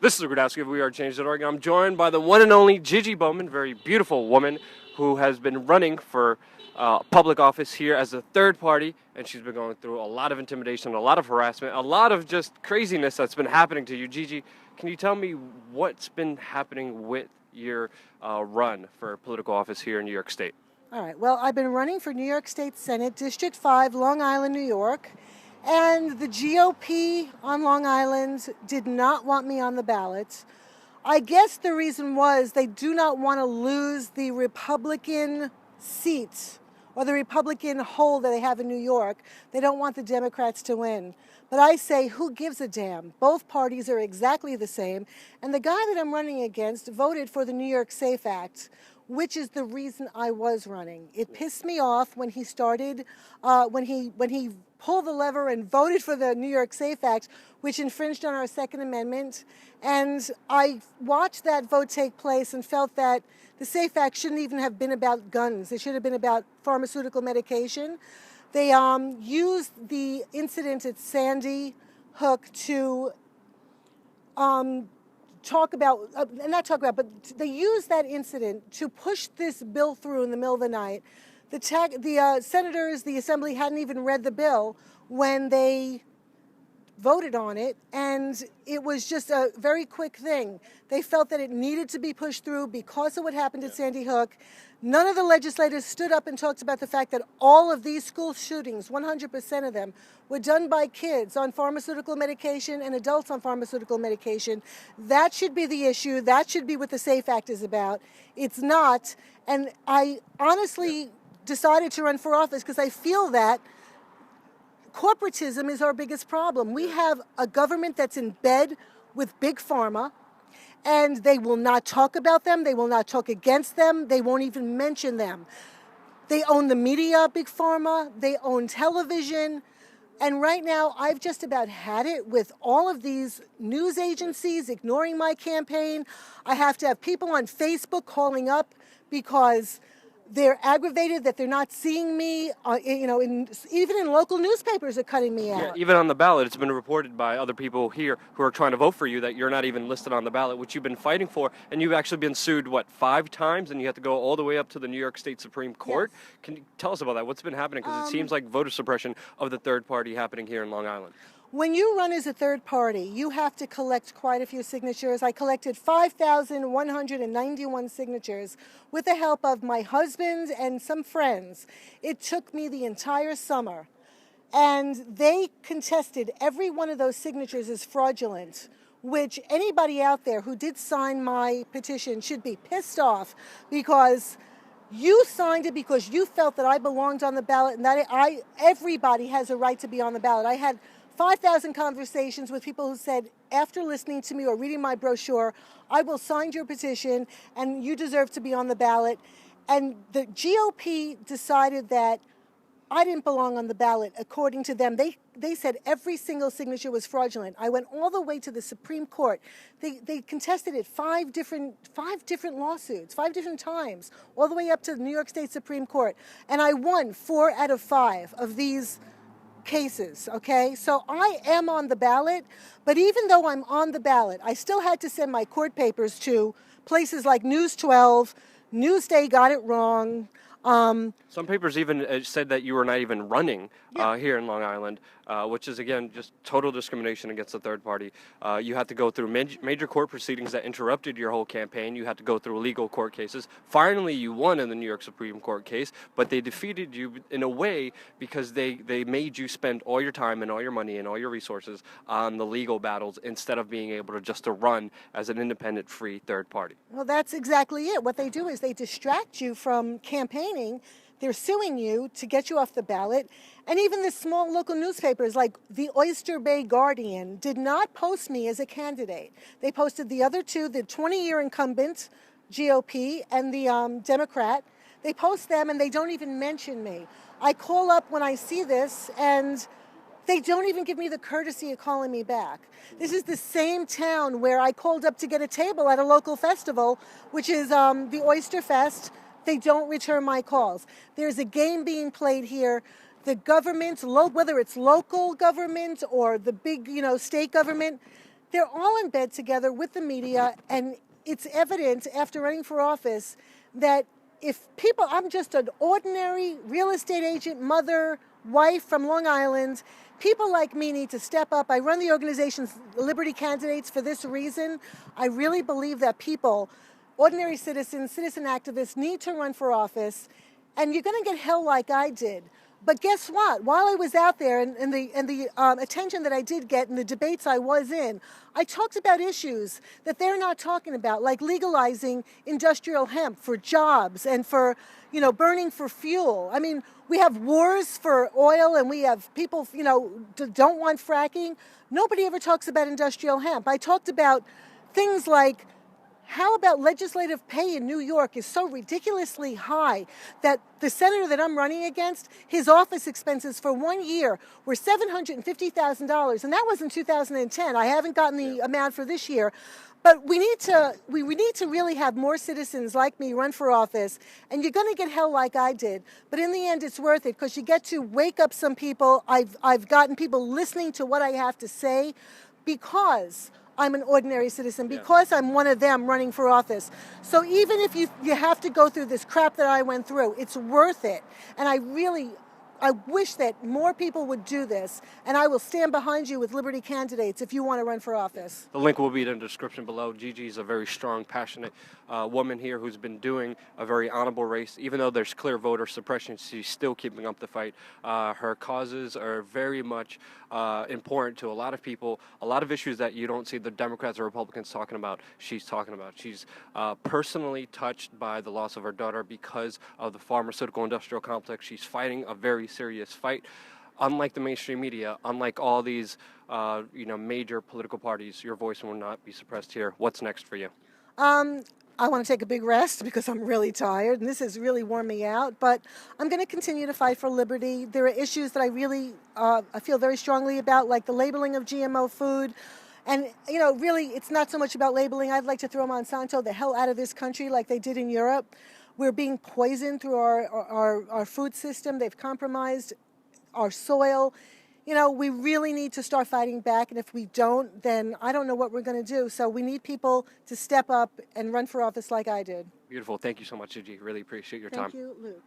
This is Grudowski of WeAreChange.org. I'm joined by the one and only Gigi Bowman, very beautiful woman who has been running for public office here as a third party, and she's been going through a lot of intimidation, a lot of harassment, a lot of just craziness that's been happening to you. Gigi, can you tell me what's been happening with your run for political office here in New York State? All right. Well, I've been running for New York State Senate, District 5, Long Island, New York. And the GOP on Long Island did not want me on the ballot. I guess the reason was they do not want to lose the Republican seats or the Republican hold that they have in New York. They don't want the Democrats to win. But I say, who gives a damn? Both parties are exactly the same. And the guy that I'm running against voted for the New York SAFE Act, which is the reason I was running. It pissed me off when he started, when he pulled the lever and voted for the New York SAFE Act, which infringed on our Second Amendment. And I watched that vote take place and felt that the SAFE Act shouldn't even have been about guns. It should have been about pharmaceutical medication. They used the incident at Sandy Hook to they used that incident to push this bill through in the middle of the night. The senators, the assembly hadn't even read the bill when they voted on it, and it was just a very quick thing. They felt that it needed to be pushed through because of what happened at Sandy Hook. None of the legislators stood up and talked about the fact that all of these school shootings, 100% of them, were done by kids on pharmaceutical medication and adults on pharmaceutical medication. That should be the issue. That should be what the SAFE Act is about. It's not. And I honestly decided to run for office because I feel that corporatism is our biggest problem. We have a government that's in bed with Big Pharma, and they will not talk about them. They will not talk against them. They won't even mention them. They own the media, Big Pharma. They own television. And right now, I've just about had it with all of these news agencies ignoring my campaign. I have to have people on Facebook calling up because they're aggravated that they're not seeing me. Even in local newspapers are cutting me out. Yeah, even on the ballot, it's been reported by other people here who are trying to vote for you that you're not even listed on the ballot, which you've been fighting for, and you've actually been sued, 5 times, and you have to go all the way up to the New York State Supreme Court? Yes. Can you tell us about that? What's been happening? Because it seems like voter suppression of the third party happening here in Long Island. When you run as a third party, you have to collect quite a few signatures. I collected 5,191 signatures with the help of my husband and some friends. It took me the entire summer. And they contested every one of those signatures as fraudulent, which anybody out there who did sign my petition should be pissed off because you signed it because you felt that I belonged on the ballot and that everybody has a right to be on the ballot. I had 5,000 conversations with people who said, after listening to me or reading my brochure, I will sign your petition and you deserve to be on the ballot. And the GOP decided that I didn't belong on the ballot according to them. They said every single signature was fraudulent. I went all the way to the Supreme Court. They contested it five different lawsuits, 5 different times, all the way up to the New York State Supreme Court. And I won 4 out of 5 of these cases, okay? So I am on the ballot, but even though I'm on the ballot, I still had to send my court papers to places like News 12, Newsday got it wrong. Some papers even said that you were not even running here in Long Island, which is, again, just total discrimination against the third party. You had to go through major court proceedings that interrupted your whole campaign. You had to go through legal court cases. Finally, you won in the New York Supreme Court case, but they defeated you in a way because they made you spend all your time and all your money and all your resources on the legal battles instead of being able to run as an independent, free third party. Well, that's exactly it. What they do is they distract you from campaigning. They're suing you to get you off the ballot. And even the small local newspapers like the Oyster Bay Guardian did not post me as a candidate. They posted the other two, the 20-year incumbent, GOP, and the Democrat. They post them and they don't even mention me. I call up when I see this and they don't even give me the courtesy of calling me back. This is the same town where I called up to get a table at a local festival, which is the Oyster Fest. They don't return my calls. There's a game being played here. The government, whether it's local government or the big, state government, They're all in bed together with the media, and it's evident after running for office that if people, I'm just an ordinary real estate agent, mother, wife from Long Island. People like me need to step up. I run the organization's Liberty Candidates for this reason. I really believe that people, ordinary citizens, citizen activists, need to run for office, and you're going to get hell like I did. But guess what? While I was out there and the attention that I did get in the debates I was in, I talked about issues that they're not talking about, like legalizing industrial hemp for jobs and for, burning for fuel. I mean, we have wars for oil and we have people, don't want fracking. Nobody ever talks about industrial hemp. I talked about things like, how about legislative pay in New York is so ridiculously high that the senator that I'm running against, his office expenses for 1 year were $750,000, and that was in 2010. I haven't gotten the amount for this year. But we need to really have more citizens like me run for office, and you're going to get hell like I did. But in the end, it's worth it because you get to wake up some people. I've gotten people listening to what I have to say because I'm an ordinary citizen, because I'm one of them running for office. So even if you have to go through this crap that I went through, it's worth it. And I wish that more people would do this, and I will stand behind you with Liberty Candidates if you want to run for office. The link will be in the description below. Gigi is a very strong, passionate woman here who's been doing a very honorable race. Even though there's clear voter suppression, she's still keeping up the fight. Her causes are very much important to a lot of people. A lot of issues that you don't see the Democrats or Republicans talking about, she's talking about. She's personally touched by the loss of her daughter because of the pharmaceutical industrial complex. She's fighting a very serious fight. Unlike the mainstream media, unlike all these major political parties, your voice will not be suppressed here. What's next for you? I want to take a big rest because I'm really tired, and this has really worn me out. But I'm going to continue to fight for liberty. There are issues that I really I feel very strongly about, like the labeling of GMO food. And, really, it's not so much about labeling. I'd like to throw Monsanto the hell out of this country like they did in Europe. We're being poisoned through our food system. They've compromised our soil. We really need to start fighting back, and if we don't, then I don't know what we're going to do. So we need people to step up and run for office like I did. Beautiful. Thank you so much, Gigi. Really appreciate your time. Thank you, Luke.